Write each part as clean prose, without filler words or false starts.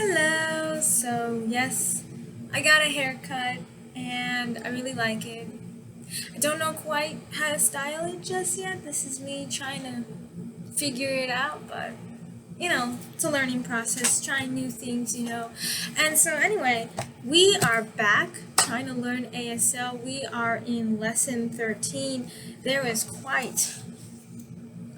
Hello! So, yes, I got a haircut and I really like it. I don't know quite how to style it just yet. This is me trying to figure it out, but it's a learning process, trying new things. And so, anyway, we are back trying to learn ASL. We are in lesson 13. There is quite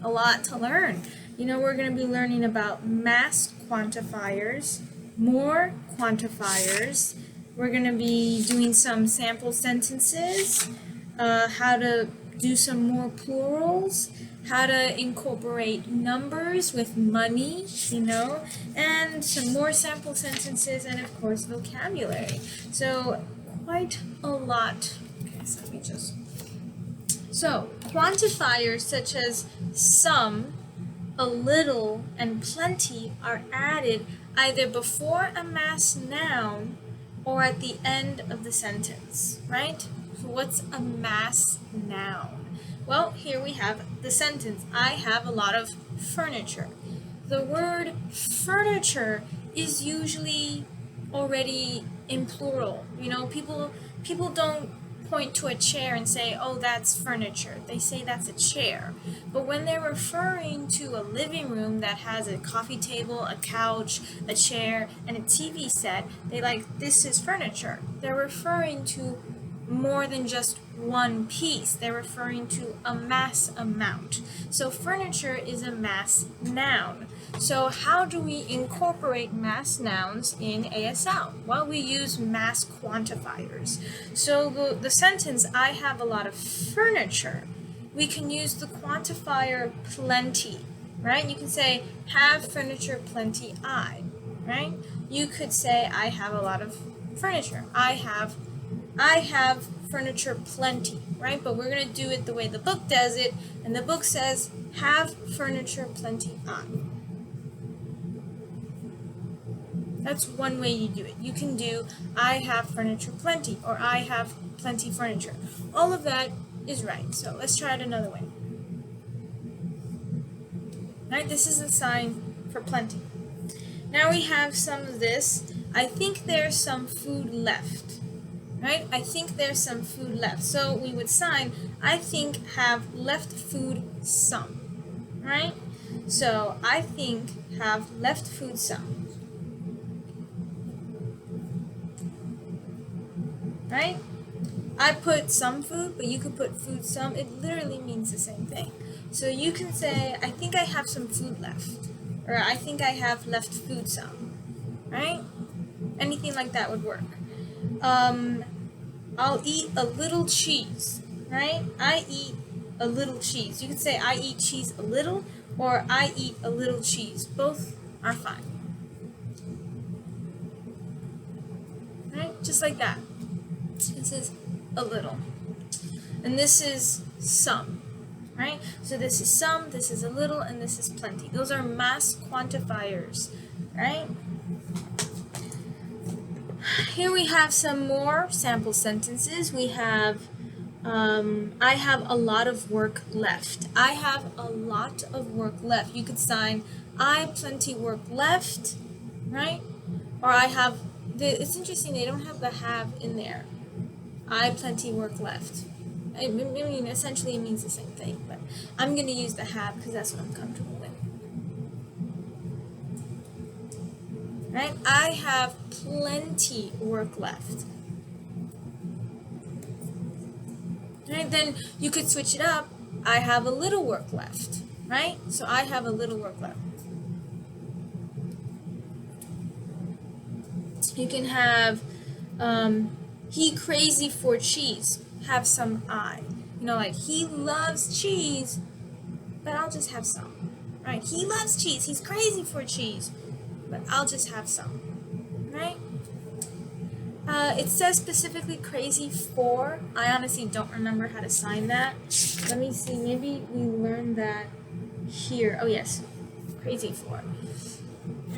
a lot to learn. We're going to be learning about mass quantifiers, more quantifiers. We're going to be doing some sample sentences, how to do some more plurals, how to incorporate numbers with money, and some more sample sentences, and of course vocabulary. So quite a lot. Okay, so let me just... So, quantifiers such as some, a little, and plenty are added either before a mass noun or at the end of the sentence, right? So what's a mass noun? Well, here we have the sentence, I have a lot of furniture. The word furniture is usually already in plural. People don't point to a chair and say, oh, that's furniture. They say that's a chair. But when they're referring to a living room that has a coffee table, a couch, a chair, and a TV set, this is furniture. They're referring to more than just one piece. They're referring to a mass amount. So furniture is a mass noun. So how do we incorporate mass nouns in ASL? Well, we use mass quantifiers. So the sentence, I have a lot of furniture, we can use the quantifier plenty, right? You can say, have furniture plenty I, right? You could say, I have a lot of furniture. I have furniture plenty, right? But we're going to do it the way the book does it, and the book says, have furniture plenty on. That's one way you do it. You can do, I have furniture plenty, or I have plenty furniture. All of that is right, so let's try it another way. Right, this is a sign for plenty. Now we have some of this. I think there's some food left. Right? I think there's some food left. So we would sign, I think have left food some. Right? So I think have left food some. Right? I put some food, but you could put food some. It literally means the same thing. So you can say, I think I have some food left. Or I think I have left food some. Right? Anything like that would work. I'll eat a little cheese, right? I eat a little cheese. You could say I eat cheese a little, or I eat a little cheese. Both are fine. Right? Just like that. This is a little. And this is some, right? So this is some, this is a little, and this is plenty. Those are mass quantifiers, right? Here we have some more sample sentences. We have, I have a lot of work left. I have a lot of work left. You could sign, I plenty work left, right? Or I have, it's interesting, they don't have the have in there. I plenty work left. I mean, essentially it means the same thing, but I'm going to use the have because that's what I'm comfortable with. Right? I have plenty work left. Right? Then you could switch it up. I have a little work left. Right? So I have a little work left. You can have he crazy for cheese. Have some I. Like he loves cheese, but I'll just have some. Right? He loves cheese. He's crazy for cheese, but I'll just have some, right? It says specifically crazy for. I honestly don't remember how to sign that. Let me see, maybe we learned that here. Oh yes, crazy for.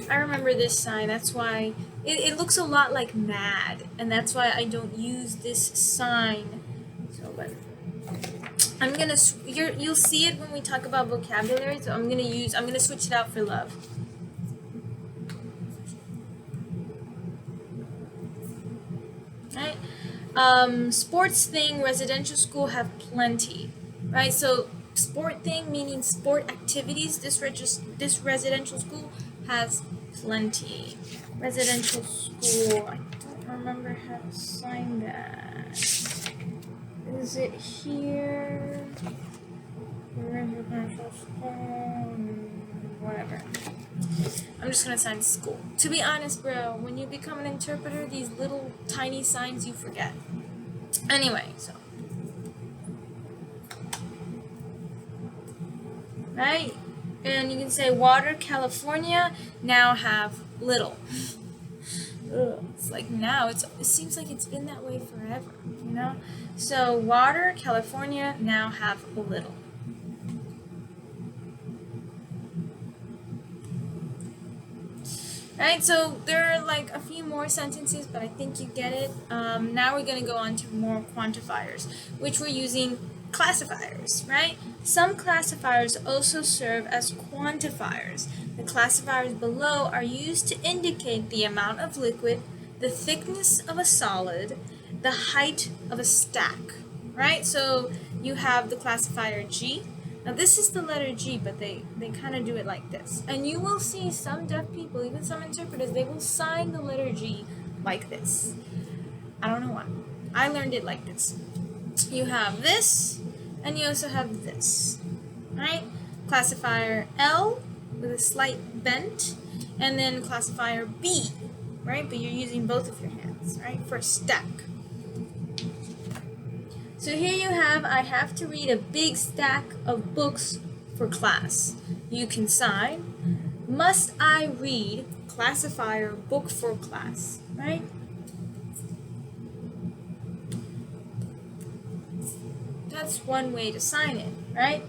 I remember this sign, that's why, it looks a lot like mad, and that's why I don't use this sign. So, but I'm gonna, you'll see it when we talk about vocabulary, so I'm gonna switch it out for love. right? Sports thing, residential school have plenty, right? So sport thing meaning sport activities. This residential school has plenty. Residential school. I don't remember how to sign that. Is it here? Residential school. Whatever. I'm just gonna sign school. To be honest, bro, when you become an interpreter, these little tiny signs you forget. Anyway, so. Right? And you can say water, California, now have little. Ugh. It's like now, it seems like it's been that way forever, you know? So water, California, now have little. Right, so there are like a few more sentences, but I think you get it. Now we're going to go on to more quantifiers, which we're using classifiers, right? Some classifiers also serve as quantifiers. The classifiers below are used to indicate the amount of liquid, the thickness of a solid, the height of a stack, right? So you have the classifier G. Now this is the letter G, but they kind of do it like this. And you will see some deaf people, even some interpreters, they will sign the letter G like this. I don't know why. I learned it like this. You have this, and you also have this, right? Classifier L with a slight bent, and then classifier B, right? But you're using both of your hands, right, for stack. So here you have, I have to read a big stack of books for class. You can sign, must I read classifier book for class, right? That's one way to sign it, right?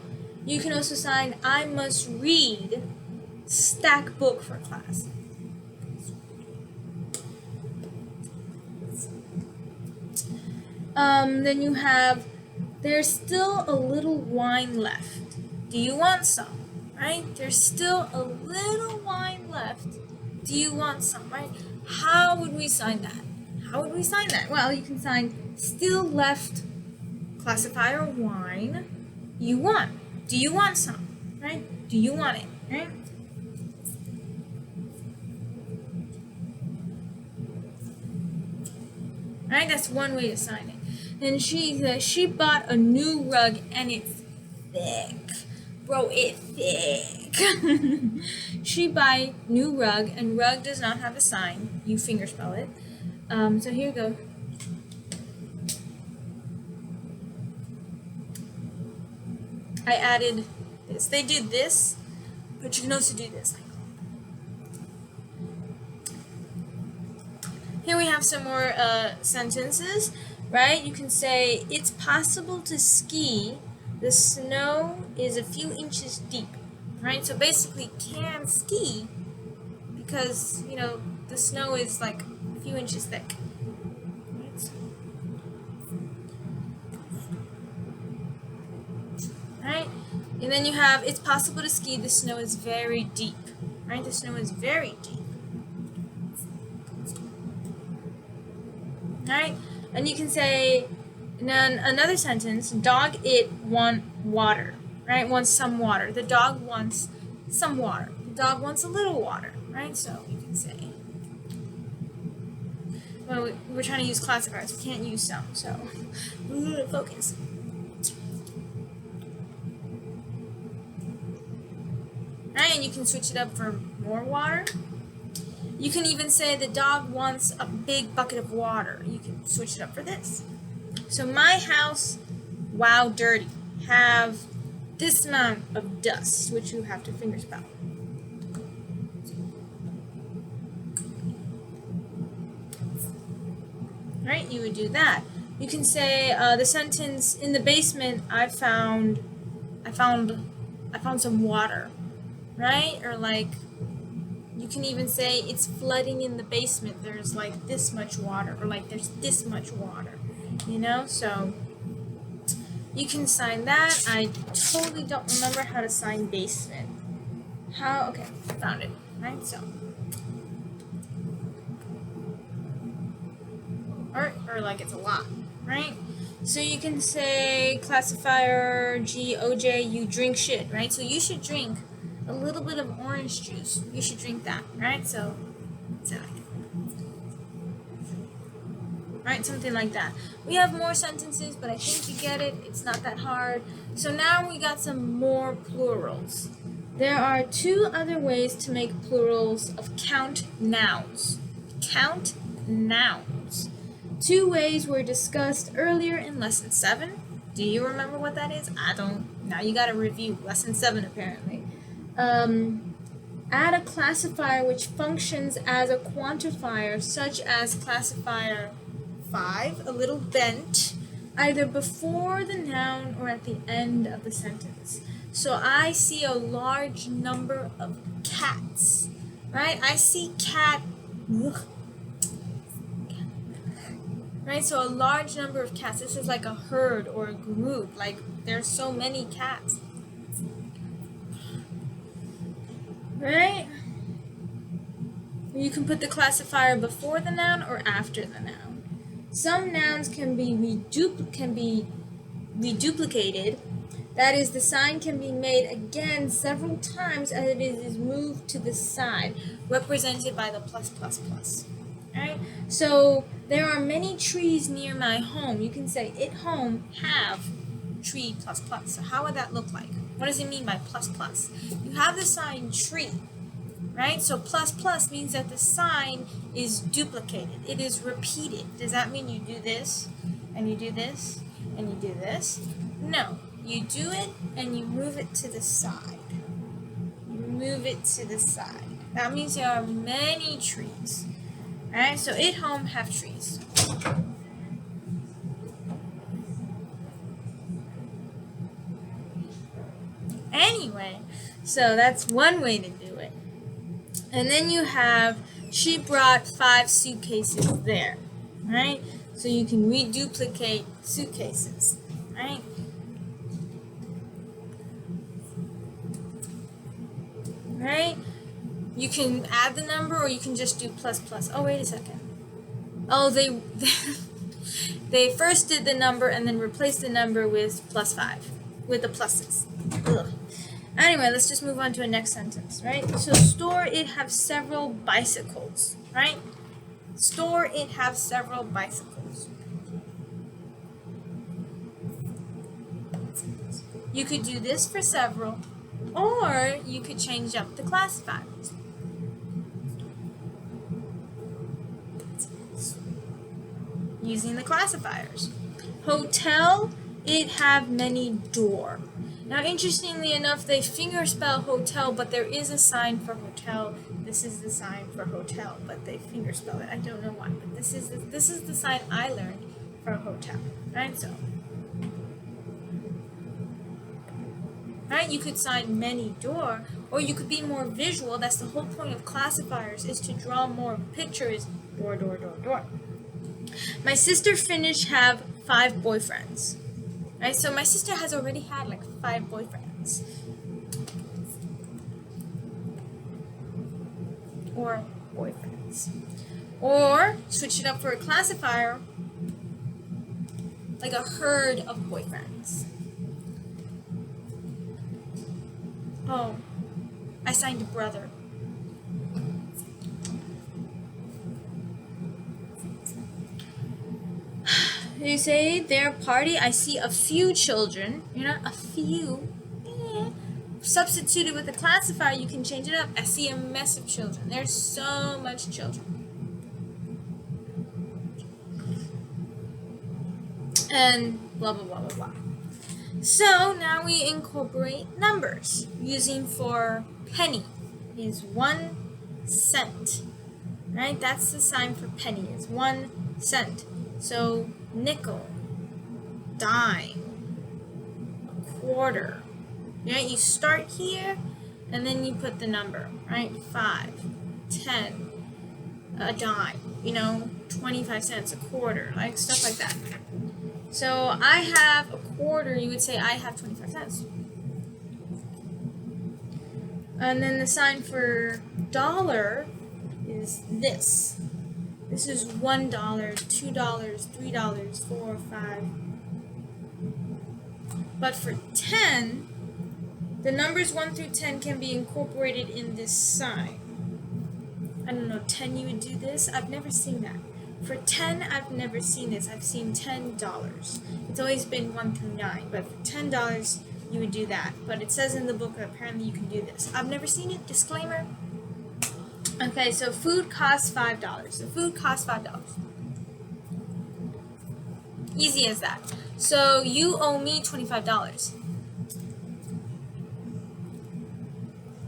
You can also sign, I must read stack book for class. Then you have, there's still a little wine left. Do you want some? Right? There's still a little wine left. Do you want some? Right? How would we sign that? How would we sign that? Well, you can sign still left classifier wine. You want. Do you want some? Right? Do you want it? Right? Right? That's one way to sign it. Then she bought a new rug and it's thick. Bro, it's thick. She buy new rug and rug does not have a sign. You fingerspell it. So here you go. I added this. They did this, but you can also do this. Here we have some more sentences, right? You can say, it's possible to ski. The snow is a few inches deep, right? So basically can ski because, you know, the snow is like a few inches thick. Right? And then you have, it's possible to ski. The snow is very deep, right? The snow is very deep. Right? And you can say, and then another sentence, dog it want water, right? Wants some water. The dog wants some water. The dog wants a little water, right? So you can say, well, we're trying to use classifiers. We can't use some, so focus. Right? And you can switch it up for more water. You can even say the dog wants a big bucket of water. You can switch it up for this. So my house, wow, dirty, have this amount of dust, which you have to fingerspell. Right? You would do that. You can say the sentence, in the basement, I found some water, right? Or like, you can even say it's flooding in the basement. There's like this much water, or like there's this much water, you know? So you can sign that. I totally don't remember how to sign basement. How? Okay, found it. Right? So or like it's a lot, right? So you can say classifier GOJ, you drink shit, right? So you should drink a little bit of orange juice. You should drink that, right? So right? Something like that. We have more sentences, but I think you get it. It's not that hard. So now we got some more plurals. There are two other ways to make plurals of count nouns. Count nouns. Two ways were discussed earlier in lesson 7. Do you remember what that is? I don't. Now you got to review lesson 7 apparently. Add a classifier which functions as a quantifier, such as classifier 5, a little bent, either before the noun or at the end of the sentence. So I see a large number of cats, right? I see cat, right? So a large number of cats. This is like a herd or a group, like there's so many cats, right? You can put the classifier before the noun or after the noun. Some nouns can be reduplicated. That is, the sign can be made again several times as it is moved to the side, represented by the plus plus plus. Right? So there are many trees near my home. You can say it home have tree plus plus. So how would that look like? What does it mean by plus plus? You have the sign tree. Right? So plus plus means that the sign is duplicated. It is repeated. Does that mean you do this, and you do this, and you do this? No. You do it, and you move it to the side. You move it to the side. That means there are many trees. Right? So it home have trees. Anyway, so that's one way to do it. And then you have, she brought 5 suitcases there, right? So you can reduplicate suitcases, right? Right? You can add the number or you can just do plus plus. Oh, wait a second. Oh, they first did the number and then replaced the number with plus 5, with the pluses. Ugh. Anyway, let's just move on to the next sentence, right? So store it have several bicycles, right? Store it have several bicycles. You could do this for several, or you could change up the classifiers. Using the classifiers. Hotel, it have many door. Now, interestingly enough, they fingerspell hotel, but there is a sign for hotel. This is the sign for hotel, but they fingerspell it. I don't know why, but this is the sign I learned for hotel, right? So, right, you could sign many door, or you could be more visual. That's the whole point of classifiers, is to draw more pictures. Door, door, door, door. My sister Finnish have 5 boyfriends. Right, so my sister has already had like 5 boyfriends. Or boyfriends. Or switch it up for a classifier, like a herd of boyfriends. Oh, I signed a brother. You say their party, I see a few children, a few. Substituted with a classifier, you can change it up. I see a mess of children. There's so much children. And blah, blah, blah, blah, blah. So now we incorporate numbers. Using for penny is 1 cent. Right? That's the sign for penny, is 1 cent. So nickel, dime, a quarter. Right? You start here and then you put the number, right? 5, 10, a dime, 25 cents, a quarter, like stuff like that. So I have a quarter, you would say I have 25 cents. And then the sign for dollar is this. This is $1, $2, $3, 4, 5. But for 10, the numbers 1 through 10 can be incorporated in this sign. I don't know, 10 you would do this? I've never seen that. For 10, I've never seen this. I've seen $10. It's always been 1 through 9, but for $10, you would do that. But it says in the book that apparently you can do this. I've never seen it. Disclaimer. Okay, so food costs $5. So food costs $5. Easy as that. So you owe me $25.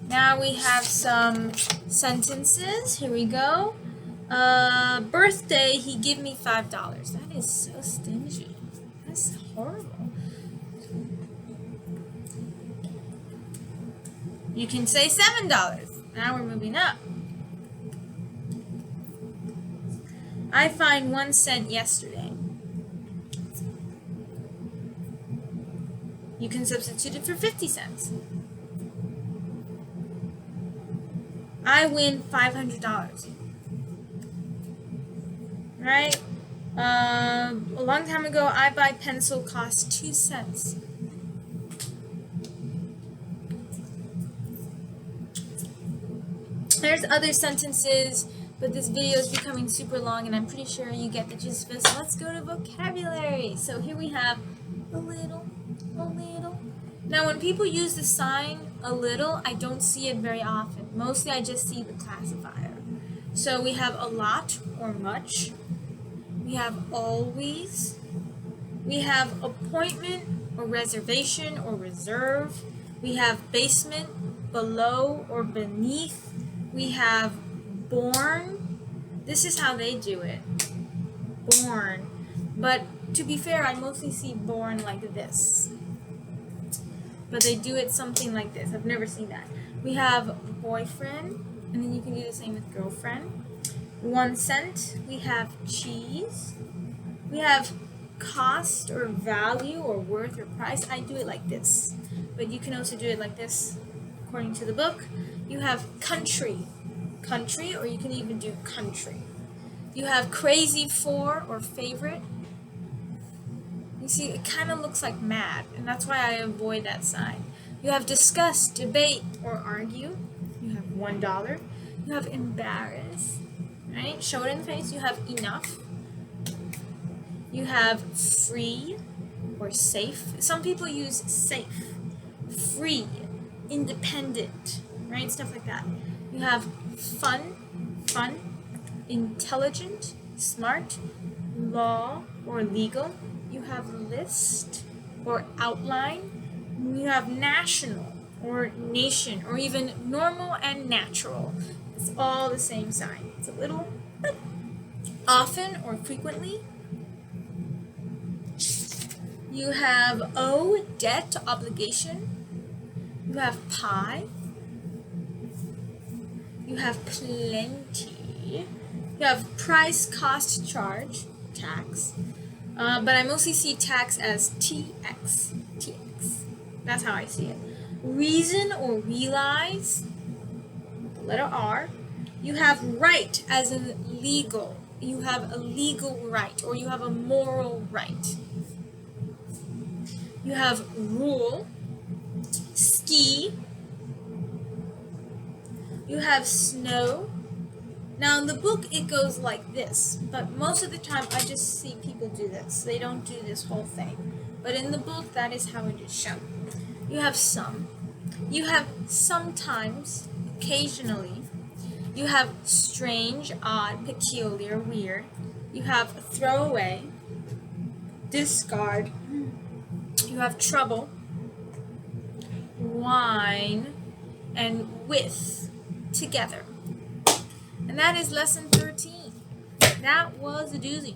Now we have some sentences. Here we go. Birthday, he give me $5. That is so stingy. That's horrible. You can say $7. Now we're moving up. I find 1 cent yesterday. You can substitute it for 50 cents. I win $500. Right? A long time ago, I buy pencil cost 2 cents. There's other sentences, but this video is becoming super long, and I'm pretty sure you get the gist of it. So let's go to vocabulary. So here we have a little, a little. Now, when people use the sign a little, I don't see it very often. Mostly, I just see the classifier. So we have a lot or much. We have always. We have appointment or reservation or reserve. We have basement, below or beneath. We have born. This is how they do it. Born. But to be fair, I mostly see born like this. But they do it something like this. I've never seen that. We have boyfriend, and then you can do the same with girlfriend. 1 cent. We have cheese. We have cost or value or worth or price. I do it like this, but you can also do it like this according to the book. You have country, country, or you can even do country. You have crazy for or favorite. You see, it kind of looks like mad, and that's why I avoid that sign. You have discuss, debate, or argue. You have $1. You have embarrass, right? Show it in the face. You have enough. You have free or safe. Some people use safe, free, independent, right? Stuff like that. You have fun, intelligent, smart, law or legal. You have list or outline. You have national or nation, or even normal and natural. It's all the same sign. It's a little often or frequently. You have owe, debt, obligation. You have pie. You have plenty. You have price, cost, charge, tax. But I mostly see tax as TX. TX. That's how I see it. Reason or realize, the letter R. You have right as in legal. You have a legal right, or you have a moral right. You have rule, ski. You have snow. Now in the book it goes like this, but most of the time I just see people do this. They don't do this whole thing. But in the book that is how it is shown. You have some. You have sometimes, occasionally. You have strange, odd, peculiar, weird. You have throw away, discard. You have trouble, wine, and with, together. And that is lesson 13. That was a doozy.